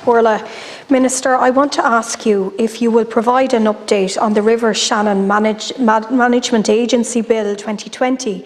Comhairle. Minister, I want to ask you if you will provide an update on the River Shannon Management Agency Bill 2020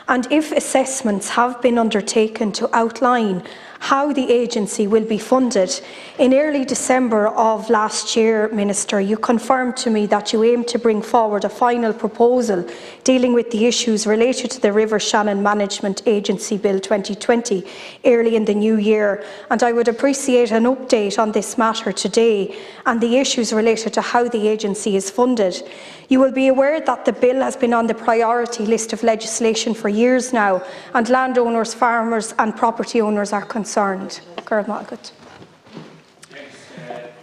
and if assessments have been undertaken to outline how the agency will be funded. In early December of last year, Minister, you confirmed to me that you aim to bring forward a final proposal dealing with the issues related to the River Shannon Management Agency Bill 2020 early in the new year, and I would appreciate an update on this matter today and the issues related to how the agency is funded. You will be aware that the bill has been on the priority list of legislation for years now, and landowners, farmers and property owners are concerned.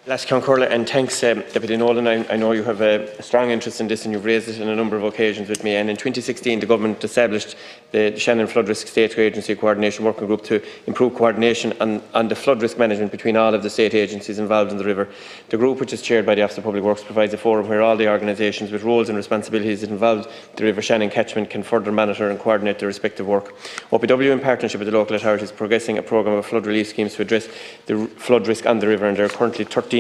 Last Comhairle, and thanks Deputy Nolan. I know you have a strong interest in this and you've raised it on a number of occasions with me. And in 2016 the Government established the Shannon Flood Risk State Agency Coordination Working Group to improve coordination on the flood risk management between all of the state agencies involved in the river. The group, which is chaired by the Office of Public Works, provides a forum where all the organisations with roles and responsibilities that involve the River Shannon catchment can further monitor and coordinate their respective work. OPW, in partnership with the local authorities, is progressing a programme of flood relief schemes to address the flood risk on the river, and there are currently 13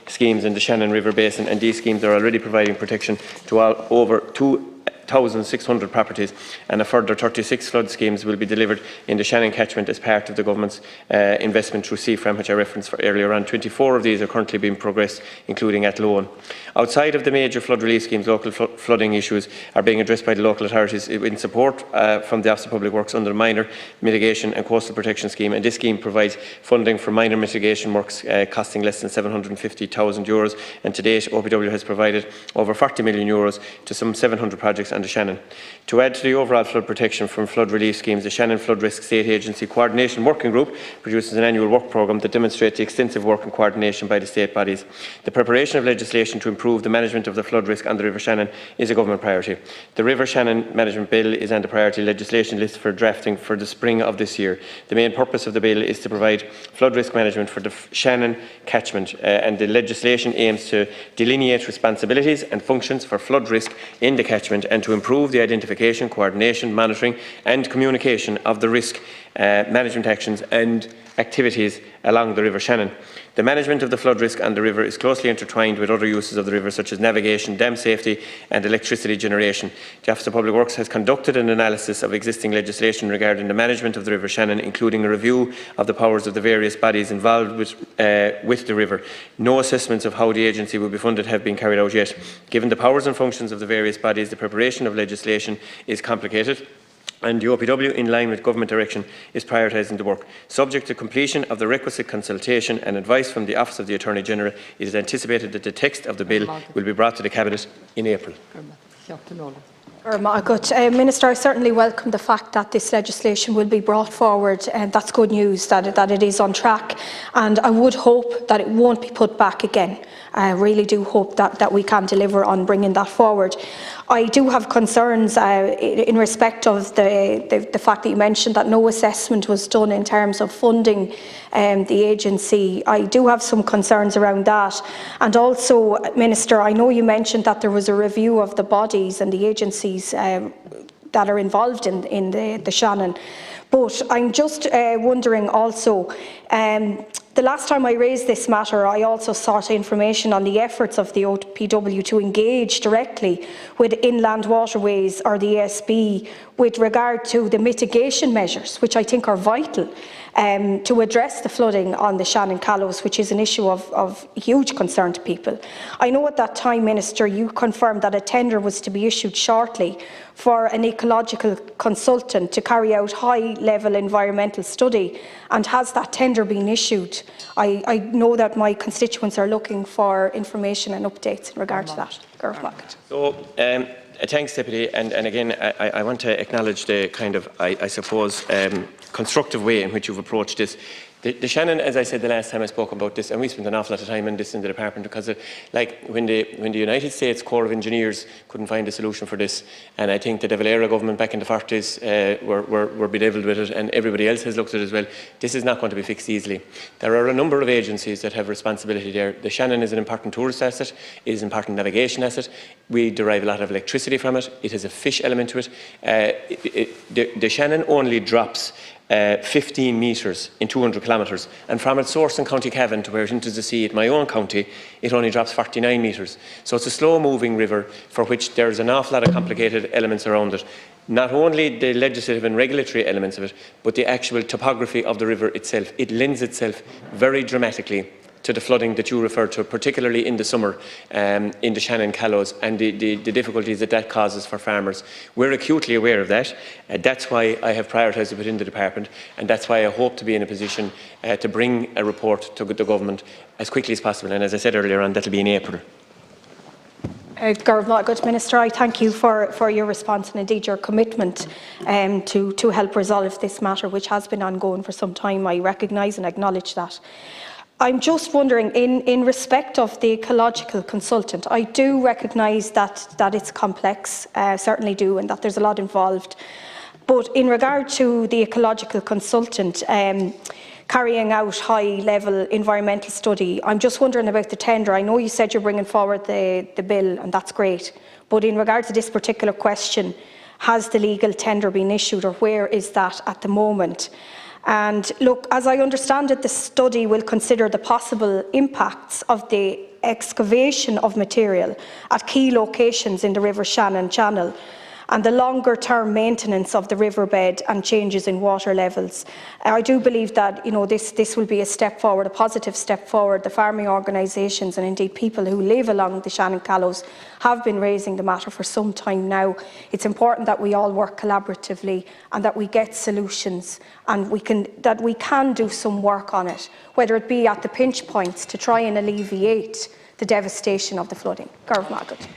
schemes in the Shannon River Basin, and these schemes are already providing protection to over 2,600 properties, and a further 36 flood schemes will be delivered in the Shannon catchment as part of the Government's investment through CFRAM, which I referenced earlier on. 24 of these are currently being progressed, including at Loan. Outside of the major flood relief schemes, local flooding issues are being addressed by the local authorities in support from the Office of Public Works under the Minor Mitigation and Coastal Protection Scheme, and this scheme provides funding for minor mitigation works costing less than €750,000, and to date OPW has provided over €40 million to some 700 projects on the Shannon. To add to the overall flood protection from flood relief schemes, the Shannon Flood Risk State Agency Coordination Working Group produces an annual work programme that demonstrates the extensive work and coordination by the state bodies. The preparation of legislation to improve the management of the flood risk on the River Shannon is a Government priority. The River Shannon Management Bill is on the priority legislation list for drafting for the spring of this year. The main purpose of the bill is to provide flood risk management for the Shannon catchment, and the legislation aims to delineate responsibilities and functions for flood risk in the catchment and to improve the identification, coordination, monitoring and communication of the risk management actions and activities along the River Shannon. The management of the flood risk on the river is closely intertwined with other uses of the river, such as navigation, dam safety and electricity generation. The Office of Public Works has conducted an analysis of existing legislation regarding the management of the River Shannon, including a review of the powers of the various bodies involved with the river. No assessments of how the agency will be funded have been carried out yet. Given the powers and functions of the various bodies, the preparation of legislation is complicated, and the OPW, in line with Government direction, is prioritising the work. Subject to completion of the requisite consultation and advice from the Office of the Attorney-General, it is anticipated that the text of the bill will be brought to the Cabinet in April. Minister, I certainly welcome the fact that this legislation will be brought forward, and that's good news that it is on track, and I would hope that it won't be put back again. I really do hope that we can deliver on bringing that forward. I do have concerns in respect of the fact that you mentioned that no assessment was done in terms of funding the agency. I do have some concerns around that. And also, Minister, I know you mentioned that there was a review of the bodies and the agencies that are involved in the Shannon. But I'm just wondering also, the last time I raised this matter, I also sought information on the efforts of the OPW to engage directly with Inland Waterways or the ASB with regard to the mitigation measures, which I think are vital to address the flooding on the Shannon Callows, which is an issue of huge concern to people. I know at that time, Minister, you confirmed that a tender was to be issued shortly for an ecological consultant to carry out high-level environmental study, and has that tender been issued? I know that my constituents are looking for information and updates in regard to that. So, thanks, Deputy, and again I want to acknowledge the kind of, I suppose, constructive way in which you've approached this. The Shannon, as I said the last time I spoke about this, and we spent an awful lot of time on this in the department, because when the United States Corps of Engineers couldn't find a solution for this, and I think the De Valera government back in the 40s were bedevilled with it, and everybody else has looked at it as well, this is not going to be fixed easily. There are a number of agencies that have responsibility there. The Shannon is an important tourist asset, it is an important navigation asset, we derive a lot of electricity from it, it has a fish element to it. The Shannon only drops 15 metres in 200 kilometres, and from its source in County Cavan to where it enters the sea at my own county, it only drops 49 metres. So it's a slow-moving river for which there's an awful lot of complicated elements around it. Not only the legislative and regulatory elements of it, but the actual topography of the river itself. It lends itself very dramatically to the flooding that you referred to, particularly in the summer in the Shannon Callows, and the difficulties that that causes for farmers. We're acutely aware of that. That's why I have prioritised it within the department, and that's why I hope to be in a position to bring a report to the government as quickly as possible. And as I said earlier on, that'll be in April. Good Minister, I thank you for your response and indeed your commitment to help resolve this matter, which has been ongoing for some time. I recognise and acknowledge that. I'm just wondering, in respect of the ecological consultant, I do recognise that it's complex, certainly do, and that there's a lot involved. But in regard to the ecological consultant carrying out high-level environmental study, I'm just wondering about the tender. I know you said you're bringing forward the bill, and that's great. But in regard to this particular question, has the legal tender been issued, or where is that at the moment? And look, as I understand it, the study will consider the possible impacts of the excavation of material at key locations in the River Shannon Channel and the longer-term maintenance of the riverbed and changes in water levels. I do believe that this will be a step forward, a positive step forward. The farming organisations and indeed people who live along the Shannon Callows have been raising the matter for some time now. It's important that we all work collaboratively and that we get solutions, and that we can do some work on it, whether it be at the pinch points to try and alleviate the devastation of the flooding. Garv Maggott.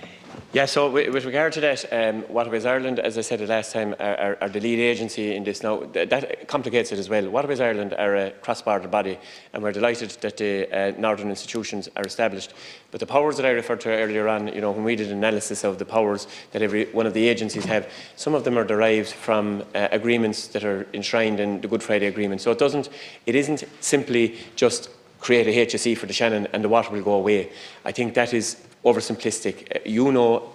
Yeah, so with regard to that, Waterways Ireland, as I said the last time, are the lead agency in this now. That complicates it as well. Waterways Ireland are a cross-border body, and we're delighted that the northern institutions are established. But the powers that I referred to earlier on, when we did an analysis of the powers that every one of the agencies have, some of them are derived from agreements that are enshrined in the Good Friday Agreement. So it isn't simply just create a HSE for the Shannon and the water will go away. I think that is oversimplistic.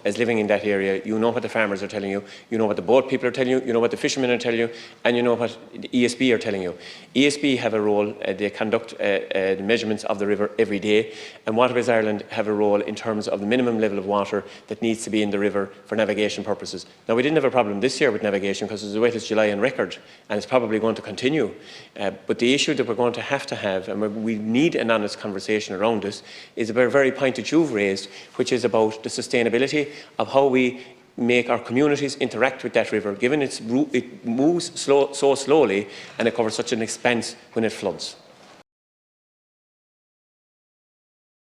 As living in that area, you know what the farmers are telling you, you know what the boat people are telling you, you know what the fishermen are telling you, and you know what the ESB are telling you. ESB have a role, they conduct the measurements of the river every day, and Waterways Ireland have a role in terms of the minimum level of water that needs to be in the river for navigation purposes. Now, we didn't have a problem this year with navigation because it was the wettest July on record, and it's probably going to continue. But the issue that we're going to have, and we need an honest conversation around this, is about a very point that you've raised, which is about the sustainability of how we make our communities interact with that river, given it moves so slowly and it covers such an expanse when it floods.